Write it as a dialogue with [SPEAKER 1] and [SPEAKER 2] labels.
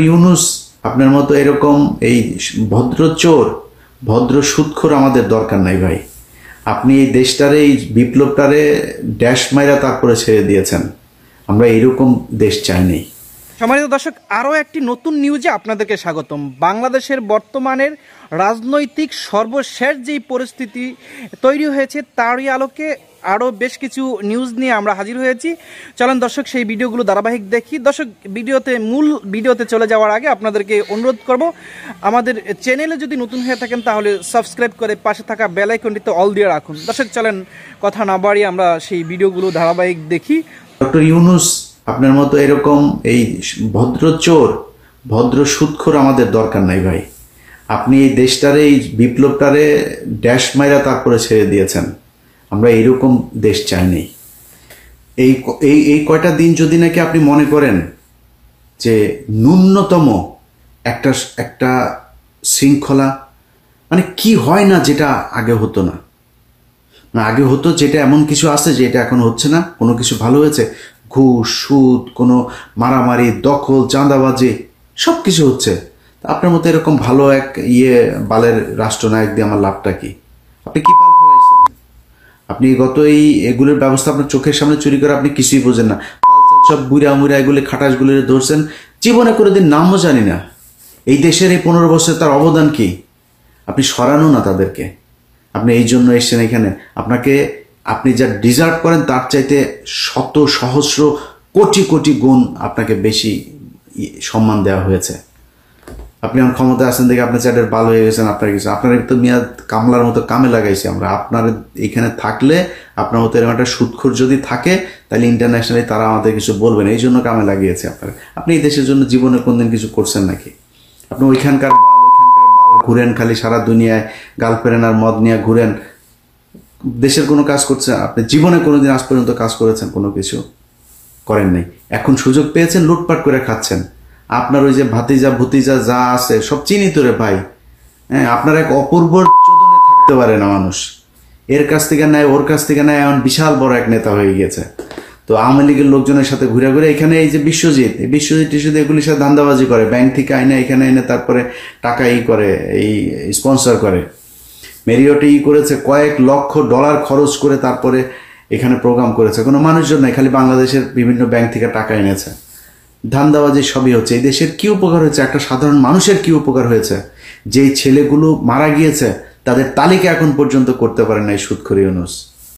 [SPEAKER 1] ইউনূস আপনার মতো এরকম এই ভদ্র চোর ভদ্র সুদখোর আমাদের দরকার নাই ভাই। আপনি এই দেশটারে এই বিপ্লবটারে ড্যাশ মাইরা তারপরে ছেড়ে দিয়েছেন। আমরা এরকম দেশ চাইনি।
[SPEAKER 2] সম্মানিত দর্শক, আরও একটি নতুন নিউজে আপনাদেরকে স্বাগতম। বাংলাদেশের বর্তমানের রাজনৈতিক সর্বশেষ যেই পরিস্থিতি তৈরি হয়েছে তারই আলোকে আরও বেশ কিছু নিউজ নিয়ে আমরা হাজির হয়েছি। চলেন দর্শক সেই ভিডিওগুলো ধারাবাহিক দেখি। দর্শক, মূল ভিডিওতে চলে যাওয়ার আগে আপনাদেরকে অনুরোধ করব, আমাদের চ্যানেলে যদি নতুন হয়ে থাকেন তাহলে সাবস্ক্রাইব করে পাশে থাকা বেল আইকনটিতে অল দিয়ে রাখুন। দর্শক চলেন কথা না বাড়িয়ে আমরা সেই ভিডিওগুলো ধারাবাহিক দেখি।
[SPEAKER 1] ডক্টর ইউনূস আপনার মতো এরকম এই ভদ্র চোর ভদ্র সুদখোর আমাদের দরকার নাই ভাই। আপনি এই দেশটারে এই বিপ্লবটারে ড্যাশ মাইরা তারপরে ছেড়ে দিয়েছেন। আমরা এরকম দেশ চাইনি। এই এই এই কয়টা দিন যদি নাকি আপনি মনে করেন যে ন্যূনতম একটা একটা শৃঙ্খলা, মানে কি হয় না যেটা আগে হতো না, আগে হতো যেটা এমন কিছু আছে যে এটা এখন হচ্ছে না, কোনো কিছু ভালো হয়েছে, ঘুষ সুদ, কোনো মারামারি দখল চাঁদাবাজি সব কিছু হচ্ছে। আপনার মতো এরকম ভালো এক বালের রাষ্ট্রনায়ক দিয়ে আমার লাভটা কি? আপনি কি বাল ফলাইছেন? আপনি গত এগুলোর ব্যবস্থা আপনার চোখের সামনে চুরি করে আপনি কিছুই বোঝেন না। সব বুড়া মুড়া এগুলি খাটাসগুলি ধরছেন, জীবনে কোনোদিন নামও জানি না। এই দেশের এই 15 বছর তার অবদান কি? আপনি সরানো না তাদেরকে। আপনি এই জন্য এসছেন এখানে। আপনি যা ডিজার্ভ করেন তার চাইতে শত সহস্র কোটি কোটি গুণ আপনাকে বেশি সম্মান দেওয়া হয়েছে। আপনি আমার ক্ষমতা আছেন দেখে আপনার চ্যাটের বাল হয়ে গেছেন। আপনার তো মিয়া কামলার মতো কামে লাগাইছি আমরা। আপনার এখানে থাকলে আপনার মতো এরকম একটা সুদখোর যদি থাকে তাহলে ইন্টারন্যাশনালি তারা আমাদের কিছু বলবেন, এই জন্য কামে লাগিয়েছে আপনারা। আপনি এই দেশের জন্য জীবনে কোনদিন কিছু করছেন নাকি? আপনি ওইখানকার বাল ঘুরেন, খালি সারা দুনিয়ায় গার্লফ্রেন্ড আর মদ নিয়ে ঘুরেন, দেশের কোনো কাজ করছেন? আপনি জীবনে কোনোদিন আজ পর্যন্ত কাজ করেছেন? কোনো কিছু করেন নাই। এখন সুযোগ পেয়েছেন, লুটপাট করে খাচ্ছেন। আপনার ওই যে ভতিজা যা আছে সব চিহ্নিত রে ভাই। হ্যাঁ, আপনার এক অপূর্ব চোদনে থাকতে পারে না মানুষ। এর কাছ থেকে নেয়, ওর কাছ থেকে নেয়, এমন বিশাল বড় এক নেতা হয়ে গিয়েছে। তো আওয়ামী লীগের লোকজনের সাথে ঘুরে ঘুরে এখানে এই যে বিশ্বজিৎ টিশ্বজিৎ এগুলির সাথে ধান্দাবাজি করে, ব্যাংক থেকে আইনে এখানে এনে তারপরে টাকা করে এই স্পন্সর করে। মেরিয়টে করেছে, কয়েক লক্ষ ডলার খরচ করে তারপরে এখানে প্রোগ্রাম করেছে। কোনো মানুষজন নাই, খালি বাংলাদেশের বিভিন্ন ব্যাংক থেকে টাকা এনেছে। ধান্দাবাজি সবই হচ্ছে। এই দেশের কি উপকার হয়েছে? একটা সাধারণ মানুষের কি উপকার হয়েছে? যেই ছেলেগুলো মারা গিয়েছে তাদের তালিকা এখন পর্যন্ত করতে পারে না এই সুদখোর ইউনূস।